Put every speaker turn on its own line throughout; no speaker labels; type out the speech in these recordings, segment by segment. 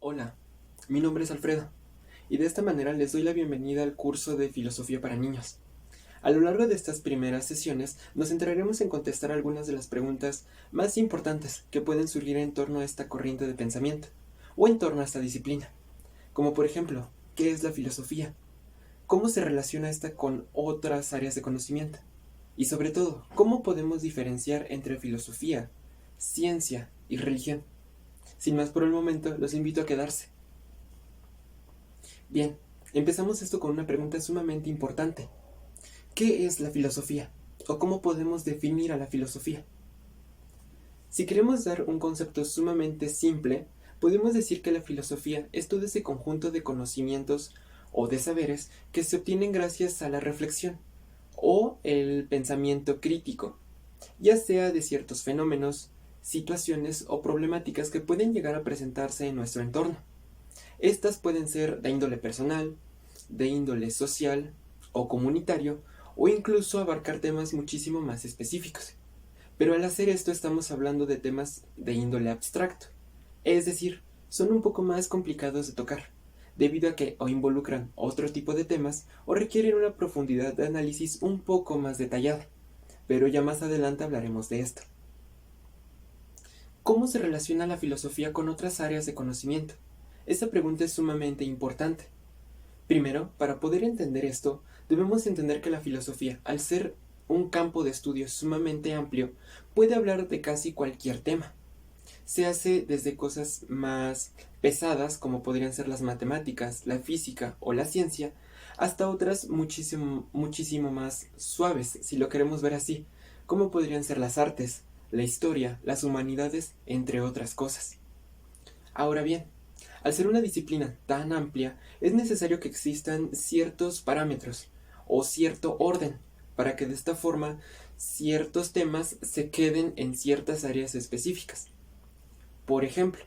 Hola, mi nombre es Alfredo, y de esta manera les doy la bienvenida al curso de Filosofía para Niños. A lo largo de estas primeras sesiones nos centraremos en contestar algunas de las preguntas más importantes que pueden surgir en torno a esta corriente de pensamiento, o en torno a esta disciplina, como por ejemplo, ¿qué es la filosofía? ¿Cómo se relaciona esta con otras áreas de conocimiento? Y sobre todo, ¿cómo podemos diferenciar entre filosofía, ciencia y religión? Sin más por el momento, los invito a quedarse. Bien, empezamos esto con una pregunta sumamente importante. ¿Qué es la filosofía? ¿O cómo podemos definir a la filosofía? Si queremos dar un concepto sumamente simple, podemos decir que la filosofía es todo ese conjunto de conocimientos o de saberes que se obtienen gracias a la reflexión o el pensamiento crítico, ya sea de ciertos fenómenos, situaciones o problemáticas que pueden llegar a presentarse en nuestro entorno. Estas pueden ser de índole personal, de índole social o comunitario, o incluso abarcar temas muchísimo más específicos. Pero al hacer esto estamos hablando de temas de índole abstracto, es decir, son un poco más complicados de tocar, debido a que o involucran otro tipo de temas o requieren una profundidad de análisis un poco más detallada, pero ya más adelante hablaremos de esto. ¿Cómo se relaciona la filosofía con otras áreas de conocimiento? Esta pregunta es sumamente importante. Primero, para poder entender esto, debemos entender que la filosofía, al ser un campo de estudio sumamente amplio, puede hablar de casi cualquier tema. Se hace desde cosas más pesadas, como podrían ser las matemáticas, la física o la ciencia, hasta otras muchísimo más suaves, si lo queremos ver así, como podrían ser las artes, la historia, las humanidades, entre otras cosas. Ahora bien, al ser una disciplina tan amplia, es necesario que existan ciertos parámetros o cierto orden para que de esta forma ciertos temas se queden en ciertas áreas específicas. Por ejemplo,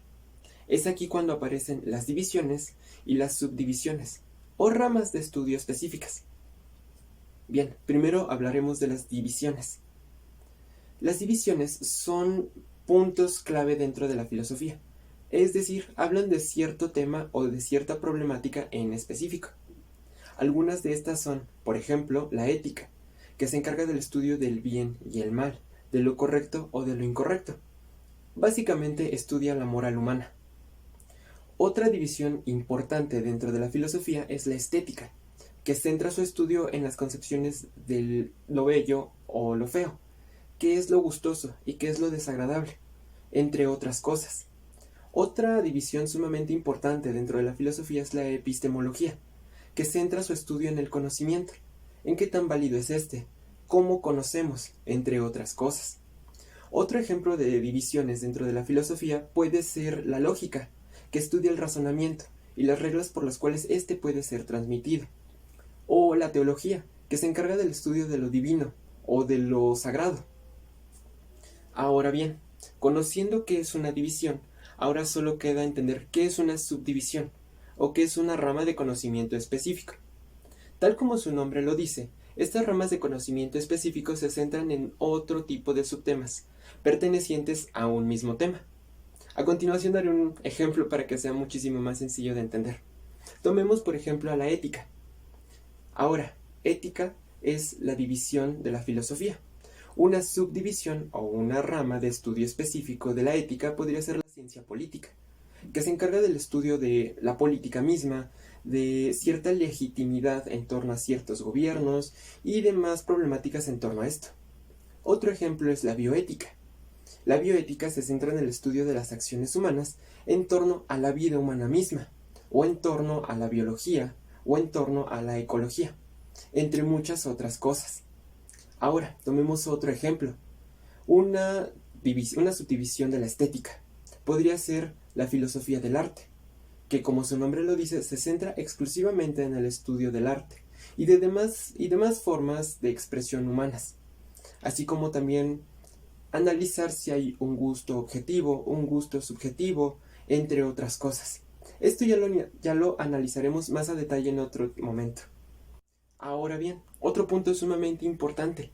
es aquí cuando aparecen las divisiones y las subdivisiones o ramas de estudio específicas. Bien, primero hablaremos de las divisiones. Las divisiones son puntos clave dentro de la filosofía. Es decir, hablan de cierto tema o de cierta problemática en específico. Algunas de estas son, por ejemplo, la ética, que se encarga del estudio del bien y el mal, de lo correcto o de lo incorrecto. Básicamente estudia la moral humana. Otra división importante dentro de la filosofía es la estética, que centra su estudio en las concepciones de lo bello o lo feo, qué es lo gustoso y qué es lo desagradable, entre otras cosas. Otra división sumamente importante dentro de la filosofía es la epistemología, que centra su estudio en el conocimiento, en qué tan válido es este, cómo conocemos, entre otras cosas. Otro ejemplo de divisiones dentro de la filosofía puede ser la lógica, que estudia el razonamiento y las reglas por las cuales éste puede ser transmitido. O la teología, que se encarga del estudio de lo divino o de lo sagrado. Ahora bien, conociendo qué es una división, ahora solo queda entender qué es una subdivisión o qué es una rama de conocimiento específico. Tal como su nombre lo dice, estas ramas de conocimiento específico se centran en otro tipo de subtemas, pertenecientes a un mismo tema. A continuación daré un ejemplo para que sea muchísimo más sencillo de entender. Tomemos por ejemplo a la ética. Ahora, ética es la división de la filosofía. Una subdivisión o una rama de estudio específico de la ética podría ser la ciencia política, que se encarga del estudio de la política misma, de cierta legitimidad en torno a ciertos gobiernos y demás problemáticas en torno a esto. Otro ejemplo es la bioética. La bioética se centra en el estudio de las acciones humanas en torno a la vida humana misma, o en torno a la biología, o en torno a la ecología, entre muchas otras cosas. Ahora, tomemos otro ejemplo. Una subdivisión de la estética podría ser la filosofía del arte, que como su nombre lo dice, se centra exclusivamente en el estudio del arte y demás formas de expresión humanas, así como también analizar si hay un gusto objetivo, un gusto subjetivo, entre otras cosas. Esto ya lo analizaremos más a detalle en otro momento. Ahora bien, otro punto sumamente importante.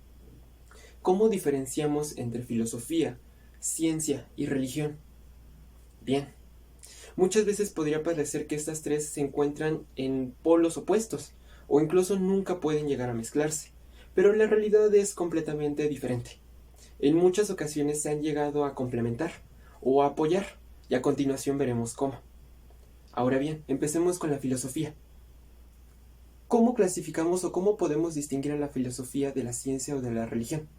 ¿Cómo diferenciamos entre filosofía, ciencia y religión? Bien, Muchas veces podría parecer que estas tres se encuentran en polos opuestos, o incluso nunca pueden llegar a mezclarse, pero la realidad es completamente diferente. En muchas ocasiones se han llegado a complementar o a apoyar, y a continuación veremos cómo. Ahora bien, empecemos con la filosofía. ¿Cómo clasificamos o cómo podemos distinguir a la filosofía de la ciencia o de la religión?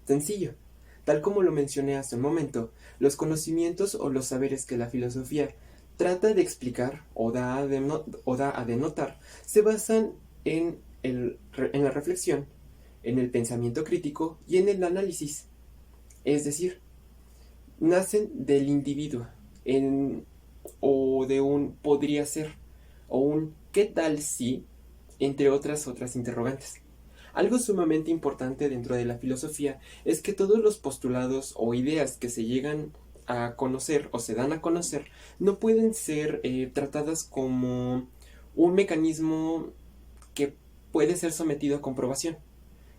Sencillo. Tal como lo mencioné hace un momento, los conocimientos o los saberes que la filosofía trata de explicar o da a denotar se basan en la reflexión, en el pensamiento crítico y en el análisis. Es decir, nacen del individuo o de un podría ser o un ¿qué tal si? Entre otras interrogantes. Algo sumamente importante dentro de la filosofía es que todos los postulados o ideas que se llegan a conocer o se dan a conocer no pueden ser tratadas como un mecanismo que puede ser sometido a comprobación,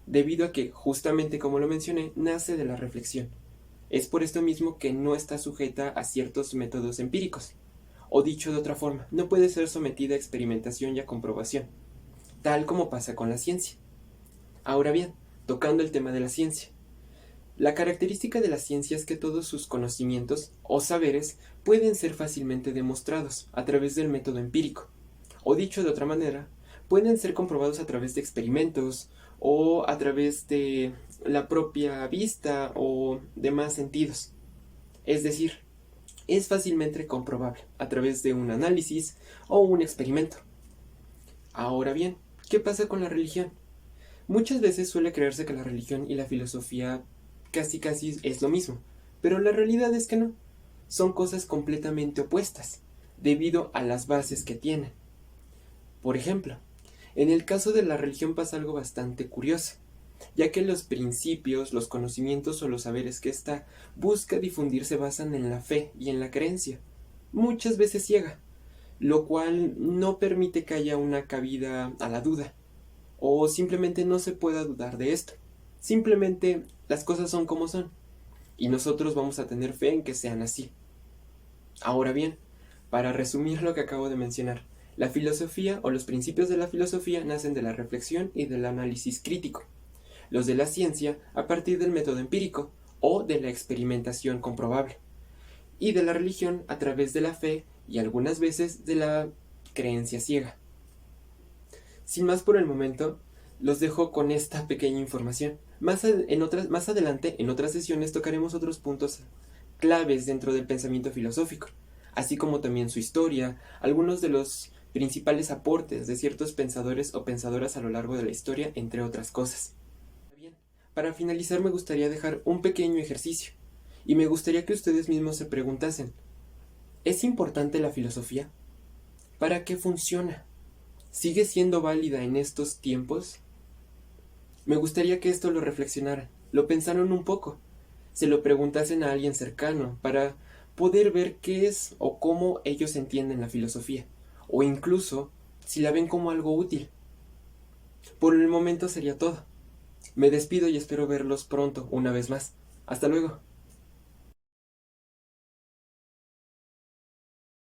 debido a que, justamente como lo mencioné, nace de la reflexión. Es por esto mismo que no está sujeta a ciertos métodos empíricos, o dicho de otra forma, no puede ser sometida a experimentación y a comprobación, tal como pasa con la ciencia. Ahora bien, tocando el tema de la ciencia. La característica de la ciencia es que todos sus conocimientos o saberes pueden ser fácilmente demostrados a través del método empírico, o dicho de otra manera, pueden ser comprobados a través de experimentos o a través de la propia vista o demás sentidos. Es decir, es fácilmente comprobable a través de un análisis o un experimento. Ahora bien, ¿qué pasa con la religión? Muchas veces suele creerse que la religión y la filosofía casi es lo mismo, pero la realidad es que no. Son cosas completamente opuestas, debido a las bases que tienen. Por ejemplo, en el caso de la religión pasa algo bastante curioso, ya que los principios, los conocimientos o los saberes que ésta busca difundir se basan en la fe y en la creencia, muchas veces ciega, lo cual no permite que haya una cabida a la duda, o simplemente no se pueda dudar de esto. Simplemente las cosas son como son, y nosotros vamos a tener fe en que sean así. Ahora bien, para resumir lo que acabo de mencionar, la filosofía o los principios de la filosofía nacen de la reflexión y del análisis crítico. Los de la ciencia a partir del método empírico o de la experimentación comprobable. Y de la religión a través de la fe y algunas veces de la creencia ciega. Sin más por el momento, los dejo con esta pequeña información. Más adelante, en otras sesiones, tocaremos otros puntos claves dentro del pensamiento filosófico, así como también su historia, algunos de los principales aportes de ciertos pensadores o pensadoras a lo largo de la historia, entre otras cosas. Bien, para finalizar me gustaría dejar un pequeño ejercicio, y me gustaría que ustedes mismos se preguntasen, ¿es importante la filosofía? ¿Para qué funciona? ¿Sigue siendo válida en estos tiempos? Me gustaría que esto lo reflexionaran, lo pensaran un poco, se lo preguntasen a alguien cercano para poder ver qué es o cómo ellos entienden la filosofía, o incluso si la ven como algo útil. Por el momento sería todo. Me despido y espero verlos pronto una vez más. Hasta luego.